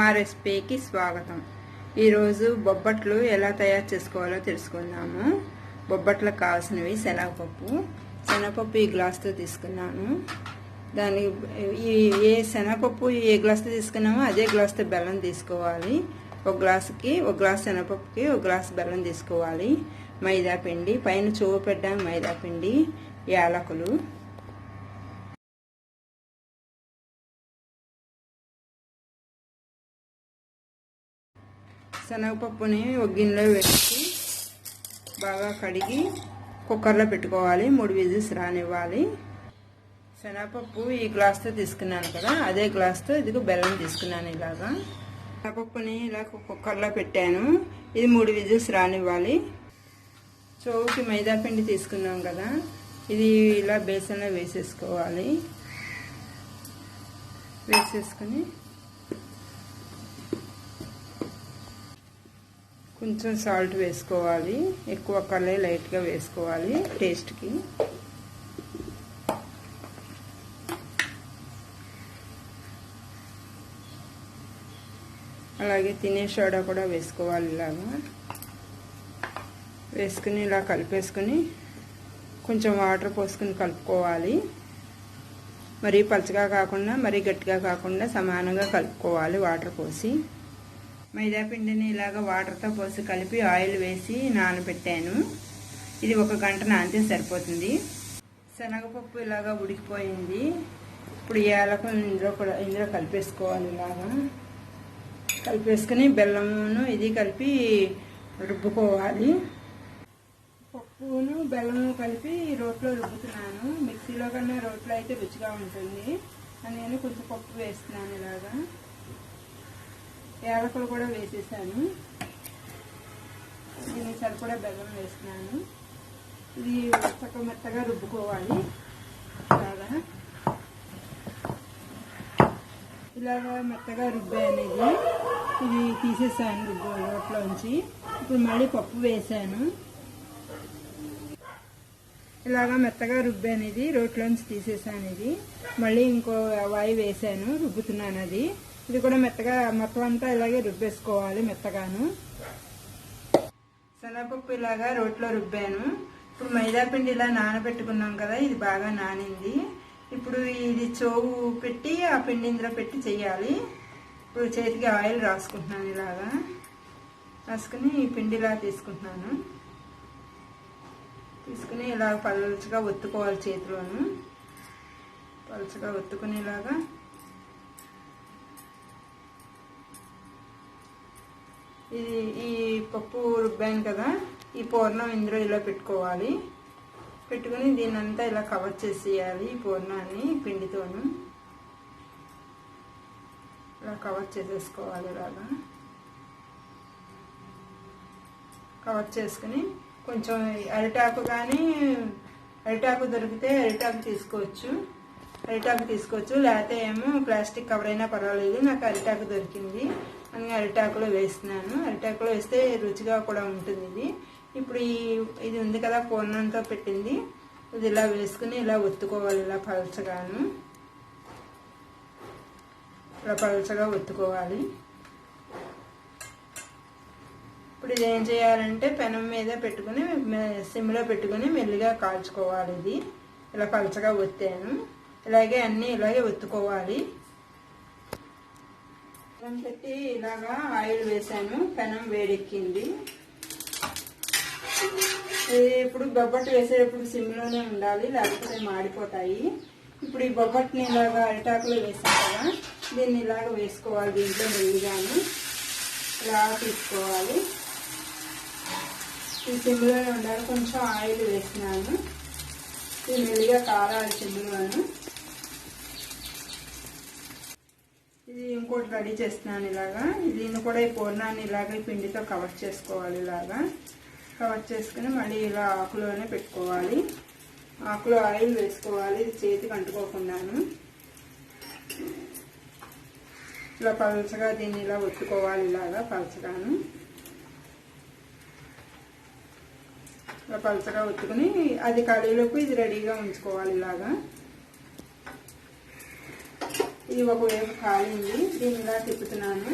అమ్మా రెసిపీకి స్వాగతం. ఈరోజు బొబ్బట్లు ఎలా తయారు చేసుకోవాలో తెలుసుకుందాము. బొబ్బట్లకు కావాల్సినవి శనగపప్పు ఈ గ్లాస్తో తీసుకున్నాను. దానికి ఏ శనగపప్పు ఏ గ్లాస్తో తీసుకున్నామో అదే గ్లాస్తో బెల్లం తీసుకోవాలి. ఒక గ్లాసుకి ఒక గ్లాస్ శనగపప్పుకి ఒక గ్లాస్ బెల్లం తీసుకోవాలి. మైదా పిండి, పైన చూపు పెట్టడానికి మైదా పిండి, యాలకులు, శనగపప్పుని ఒక గిన్నెలో వేసి బాగా కడిగి కుక్కర్లో పెట్టుకోవాలి. 3 విజిల్స్ రానివ్వాలి. శనగపప్పు ఈ గ్లాస్తో తీసుకున్నాను కదా, అదే గ్లాస్తో ఇదిగో బెల్లం తీసుకున్నాను. ఇలాగా శనగపప్పుని ఇలా కుక్కర్లో పెట్టాను. ఇది 3 విజిల్స్ రానివ్వాలి. చోవుకి మైదా పిండి తీసుకున్నాం కదా, ఇది ఇలా బేసన్లో వేసేసుకోవాలి. వేసేసుకుని కొంచెం సాల్ట్ వేసుకోవాలి. ఎక్కువ కలే లైట్గా వేసుకోవాలి టేస్ట్కి. అలాగే తినే సోడా కూడా వేసుకోవాలి. ఇలాగా వేసుకుని ఇలా కలిపేసుకుని కొంచెం వాటర్ పోసుకుని కలుపుకోవాలి. మరీ పలుచగా కాకుండా మరీ గట్టిగా కాకుండా సమానంగా కలుపుకోవాలి వాటర్ పోసి. మైదా పిండిని ఇలాగ వాటర్తో పోసి కలిపి ఆయిల్ వేసి నానబెట్టాను. ఇది 1 గంట నానితే సరిపోతుంది. శనగపప్పు ఇలాగా ఉడికిపోయింది. ఇప్పుడు యాలకులు ఇందులో కలిపేసుకోవాలి. ఇలాగా కలిపేసుకుని బెల్లమును ఇది కలిపి రుబ్బుకోవాలి. పప్పును బెల్లము కలిపి రోట్లో రుబ్బుతున్నాను. మిక్సీలో కన్నా రోట్లో అయితే రుచిగా ఉంటుంది. నేను కొంచెం పప్పు వేస్తున్నాను. ఇలాగా యాలకులు కూడా వేసేసాను. దీనికి సరిపడా బెల్లం వేస్తున్నాను. ఇది చక్కగా మెత్తగా రుబ్బుకోవాలి. ఇలాగా మెత్తగా రుబ్బాను. ఇది తీసేసాను రోట్లోంచి. ఇప్పుడు మళ్ళీ పప్పు వేసాను. ఇలాగా మెత్తగా రుబ్బాను. ఇది రోట్లోంచి తీసేసాను. ఇది మళ్ళీ ఇంకో వాయి వేసాను, రుబ్బుతున్నాను. ఇది కూడా మెత్తగా మొత్తం అంతా ఇలాగే రుబ్బేసుకోవాలి మెత్తగాను. శనగపప్పు ఇలాగా రోట్లో రుబ్బాను. ఇప్పుడు మైదా పిండి ఇలా నానబెట్టుకున్నాం కదా, ఇది బాగా నానింది. ఇప్పుడు ఇది చోవు పెట్టి ఆ పిండి ఇందులో పెట్టి చెయ్యాలి. ఇప్పుడు చేతికి ఆయిల్ రాసుకుంటున్నాను. ఇలాగా రాసుకుని ఈ పిండి ఇలా తీసుకుంటున్నాను. తీసుకుని ఇలా పలుచగా ఒత్తుకోవాలి. చేతిలోను పలుచగా ఒత్తుకుని ఇలాగా ఈ పప్పు రుబ్బాను కదా, ఈ పూర్ణం ఇందులో ఇలా పెట్టుకోవాలి. పెట్టుకుని దీన్ని అంతా ఇలా కవర్ చేసేయాలి. ఈ పూర్ణాన్ని పిండితోను ఇలా కవర్ చేసేసుకోవాలి. ఇలాగా కవర్ చేసుకుని కొంచెం అరిటాకు కానీ అరిటాకు దొరికితే అరిటాకు తీసుకోవచ్చు. లేకపోతే ఏమో ప్లాస్టిక్ కవర్ అయినా పర్వాలేదు. నాకు అరిటాకు దొరికింది అని అరిటాకులో వేస్తున్నాను. అరిటాకులో వేస్తే రుచిగా కూడా ఉంటుంది. ఇప్పుడు ఇది ఉంది కదా పూర్ణంతో పెట్టింది, ఇది ఇలా వేసుకుని ఇలా ఒత్తుకోవాలి. ఇలా పలుచగా ఒత్తుకోవాలి. ఇప్పుడు ఇది ఏం చేయాలంటే పెనం మీద పెట్టుకుని సిమ్లో పెట్టుకుని మెల్లిగా కాల్చుకోవాలి. ఇది ఇలా పలుచగా ఒత్తాను. ఇలాగే అన్నీ ఇలాగే ఒత్తుకోవాలి. పెనం పెట్టి ఇలాగా ఆయిల్ వేసాను. పెనం వేడెక్కింది. ఇప్పుడు బొబ్బట్టు వేసేటప్పుడు సిమ్లోనే ఉండాలి, లేకపోతే మాడిపోతాయి. ఇప్పుడు ఈ బొబ్బట్టుని ఇలాగా అరిటాకులో వేసాను కదా, దీన్ని ఇలాగ వేసుకోవాలి. దీంట్లో మెల్లిగాను ఇలా తీసుకోవాలి. ఈ సిమ్లోనే ఉండాలి. కొంచెం ఆయిల్ వేసినాను. ఇది మెల్లిగా కారాలి సిమ్లోను. ఇది ఇంకోటి రెడీ చేస్తున్నాను. ఇలాగా దీన్ని కూడా ఈ పూర్ణాన్ని ఇలాగ పిండితో కవర్ చేసుకోవాలి. ఇలాగా కవర్ చేసుకుని మళ్ళీ ఇలా ఆకులోనే పెట్టుకోవాలి. ఆకులో ఆయిల్ వేసుకోవాలి. ఇది చేతికి అంటుకోకుండాను ఇలా పలుచగా దీన్ని ఇలా ఒత్తుకోవాలి. ఇలాగా పలుచగాను ఇలా పలుచగా ఒత్తుకుని అది కడిలోకి ఇది రెడీగా ఉంచుకోవాలి. ఇలాగా ఇది ఒకవైపు కాలింది, దీన్ని ఇలా తిప్పుతున్నాను.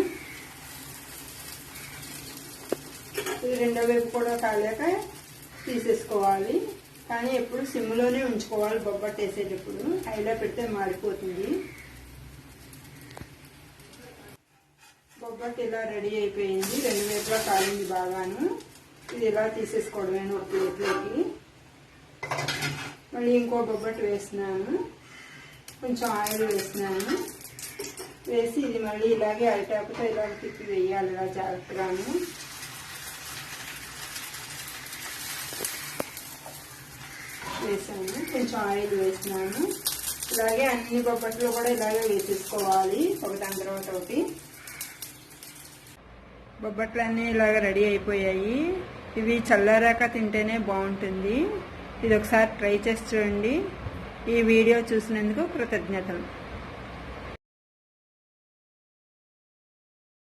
ఇది రెండో వైపు కూడా కాలేక తీసేసుకోవాలి. కానీ ఎప్పుడు సిమ్లోనే ఉంచుకోవాలి. బొబ్బట్టు వేసేటప్పుడు హైలో పెడితే మాడిపోతుంది. బొబ్బట్టు ఇలా రెడీ అయిపోయింది. రెండు వైపులా కాలింది బాగాను. ఇది ఇలా తీసేసుకోవడమే ఒక ప్లేట్లోకి. మళ్ళీ ఇంకో బొబ్బట్టు వేస్తున్నాను. కొంచెం ఆయిల్ వేస్తున్నాను. వేసి ఇది మళ్ళీ ఇలాగే అరిటాకుతో ఇలాగ తిప్పి వేయాలి. ఇలా జాగ్రత్తగాను వేసాను. కొంచెం ఆయిల్ వేసినాను. ఇలాగే అన్ని బొబ్బట్లు కూడా ఇలాగే వేసేసుకోవాలి ఒకదాని తర్వాత ఒకటి. బొబ్బట్లు అన్నీ ఇలాగ రెడీ అయిపోయాయి. ఇవి చల్లారాక తింటేనే బాగుంటుంది. ఇది ఒకసారి ట్రై చేసి చూడండి. ఈ వీడియో చూసినందుకు కృతజ్ఞతలు.